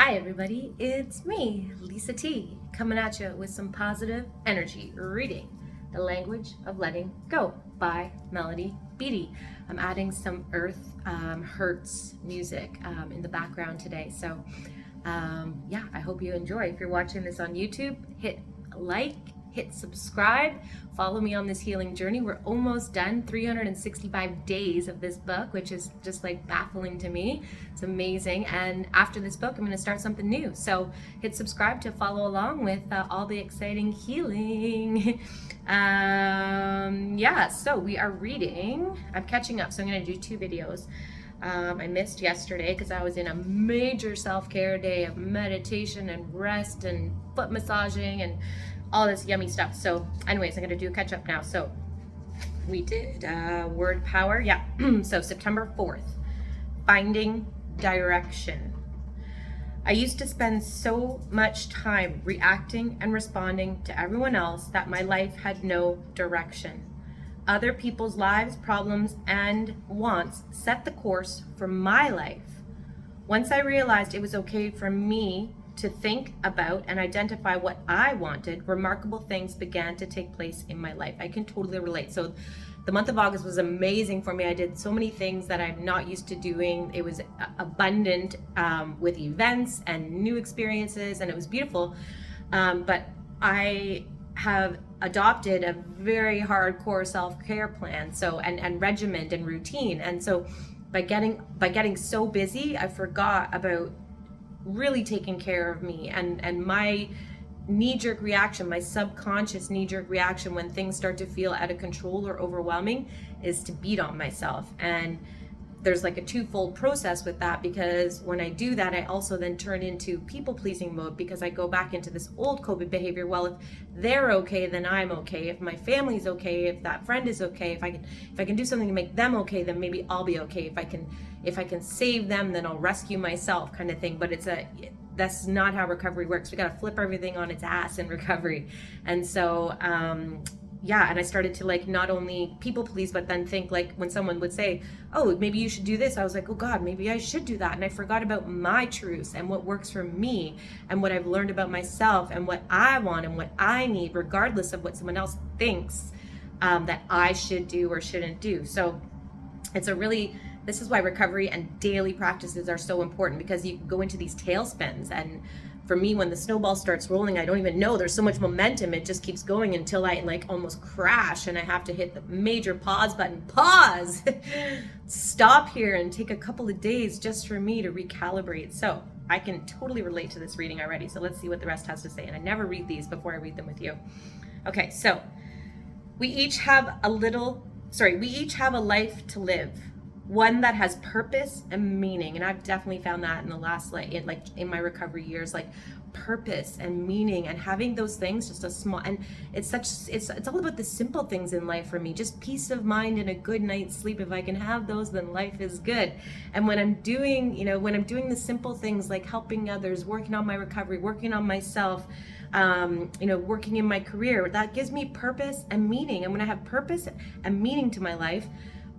Hi everybody, it's me, LisaT, coming at you with some positive energy reading The Language of Letting Go by Melody Beattie. I'm adding some earth hertz music in the background today. So yeah, I hope you enjoy. If you're watching this on YouTube, hit like, hit subscribe, follow me on this healing journey. We're almost done, 365 days of this book, which is just like baffling to me. It's amazing. And after this book, I'm going to start something new. So hit subscribe to follow along with all the exciting healing. Yeah, so we are reading. I'm catching up, so I'm going to do 2 videos. I missed yesterday because I was in a major self-care day of meditation and rest and foot massaging and all this yummy stuff. So anyways, I'm going to do a catch up now. So we did word power. Yeah. So September 4th, finding direction. I used to spend so much time reacting and responding to everyone else that my life had no direction. Other people's lives, problems, and wants set the course for my life. Once I realized it was okay for me to think about and identify what I wanted, remarkable things began to take place in my life. I can totally relate. So the month of August was amazing for me. I did so many things that I'm not used to doing. It was abundant with events and new experiences, and it was beautiful. But I have adopted a very hardcore self-care plan, so and regimen and routine. And so by getting so busy, I forgot about really taking care of me and my knee-jerk reaction, my subconscious knee-jerk reaction when things start to feel out of control or overwhelming is to beat on myself. And there's like a twofold process with that, because when I do that, I also then turn into people-pleasing mode, because I go back into this old COVID behavior. Well, if they're okay, then I'm okay. If my family's okay, if that friend is okay, if I can do something to make them okay, then maybe I'll be okay. If I can save them, then I'll rescue myself, kind of thing. But that's not how recovery works. We got to flip everything on its ass in recovery. And so yeah, and I started to like not only people please, but then think, like, when someone would say, oh, maybe you should do this, I was like, oh God, maybe I should do that. And I forgot about my truths and what works for me and what I've learned about myself and what I want and what I need, regardless of what someone else thinks that I should do or shouldn't do. So this is why recovery and daily practices are so important, because you go into these tailspins. And for me, when the snowball starts rolling, I don't even know, there's so much momentum, it just keeps going until I like almost crash and I have to hit the major pause button. Pause! Stop here and take a couple of days just for me to recalibrate. So I can totally relate to this reading already. So let's see what the rest has to say. And I never read these before I read them with you. Okay, so we each have a life to live. One that has purpose and meaning. And I've definitely found that in the last, in my recovery years, like purpose and meaning, and having those things, just a small, and it's all about the simple things in life for me. Just peace of mind and a good night's sleep. If I can have those, then life is good. And when I'm doing the simple things like helping others, working on my recovery, working on myself, working in my career, that gives me purpose and meaning. And when I have purpose and meaning to my life,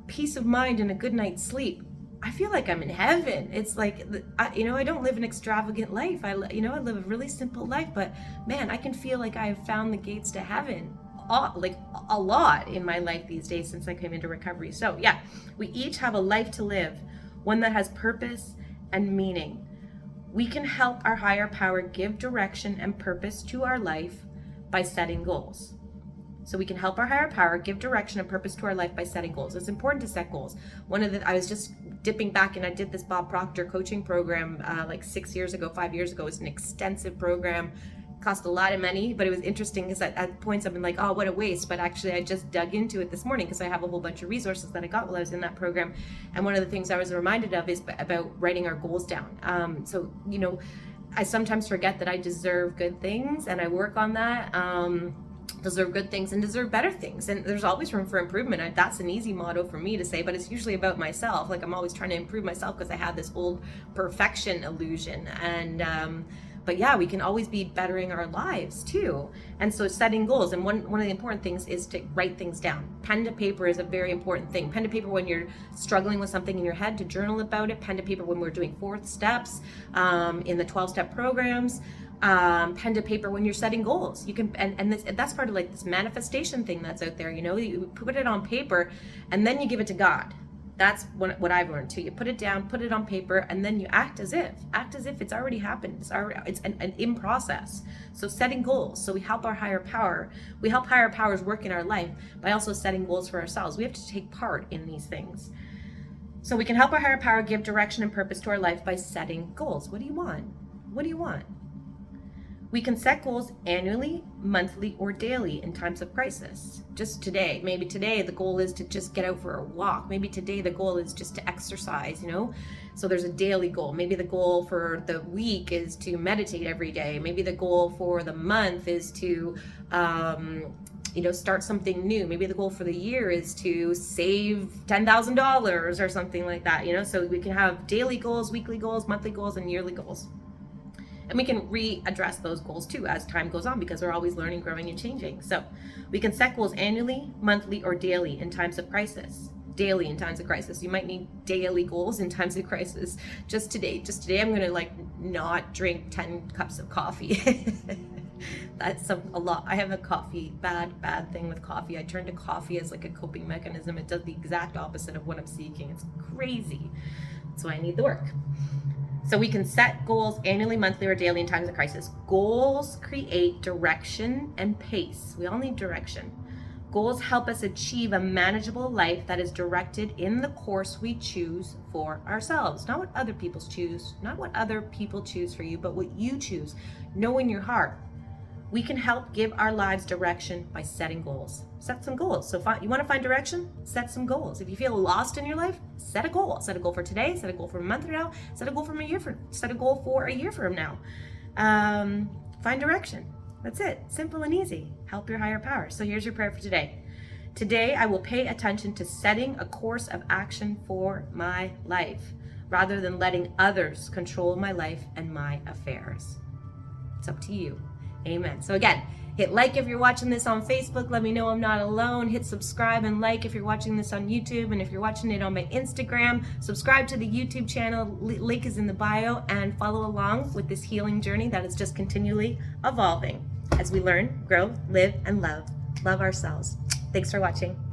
peace of mind and a good night's sleep, I feel like I'm in heaven. It's like, I don't live an extravagant life. I live a really simple life, but man, I can feel like I have found the gates to heaven a lot in my life these days since I came into recovery. So yeah, we each have a life to live, one that has purpose and meaning. We can help our higher power give direction and purpose to our life by setting goals. So we can help our higher power give direction and purpose to our life by setting goals. It's important to set goals. I was just dipping back, and I did this Bob Proctor coaching program like 5 years ago. It was an extensive program, cost a lot of money, but it was interesting because at points I've been like, oh, what a waste. But actually I just dug into it this morning because I have a whole bunch of resources that I got while I was in that program. And one of the things I was reminded of is about writing our goals down. So I sometimes forget that I deserve good things, and I work on that. Deserve good things and deserve better things, and there's always room for improvement. That's an easy motto for me to say, but it's usually about myself. Like, I'm always trying to improve myself because I have this old perfection illusion. And yeah, we can always be bettering our lives too. And so setting goals, and one of the important things is to write things down. Pen to paper is a very important thing. Pen to paper when you're struggling with something in your head, to journal about it. Pen to paper when we're doing 4th steps in the 12-step programs. Pen to paper when you're setting goals. You can, and that's part of like this manifestation thing that's out there. You put it on paper and then you give it to God. That's what I've learned too. You put it down, put it on paper, and then you act as if it's already happened. It's in process. So setting goals. So we help our higher power. We help higher powers work in our life by also setting goals for ourselves. We have to take part in these things. So we can help our higher power give direction and purpose to our life by setting goals. What do you want? What do you want? We can set goals annually, monthly, or daily in times of crisis. Just today, maybe today the goal is to just get out for a walk. Maybe today the goal is just to exercise, So there's a daily goal. Maybe the goal for the week is to meditate every day. Maybe the goal for the month is to, start something new. Maybe the goal for the year is to save $10,000 or something like that, So we can have daily goals, weekly goals, monthly goals, and yearly goals. And we can readdress those goals too as time goes on, because we're always learning, growing, and changing. So we can set goals annually, monthly, or daily in times of crisis. Daily in times of crisis. You might need daily goals in times of crisis. Just today I'm going to not drink 10 cups of coffee. That's a lot. I have a bad thing with coffee. I turn to coffee as like a coping mechanism. It does the exact opposite of what I'm seeking. It's crazy. So I need the work. So we can set goals annually, monthly, or daily in times of crisis. Goals create direction and pace. We all need direction. Goals help us achieve a manageable life that is directed in the course we choose for ourselves. Not what other people choose, not what other people choose for you, but what you choose. Know in your heart. We can help give our lives direction by setting goals. Set some goals. So you want to find direction? Set some goals. If you feel lost in your life, set a goal. Set a goal for today, set a goal for a month from now, set a goal for a year from now. Find direction. That's it. Simple and easy. Help your higher power. So here's your prayer for today. Today, I will pay attention to setting a course of action for my life, rather than letting others control my life and my affairs. It's up to you. Amen. So again, hit like if you're watching this on Facebook. Let me know I'm not alone. Hit subscribe and like if you're watching this on YouTube. And if you're watching it on my Instagram, subscribe to the YouTube channel. Link is in the bio, and follow along with this healing journey that is just continually evolving as we learn, grow, live, and love ourselves. Thanks for watching.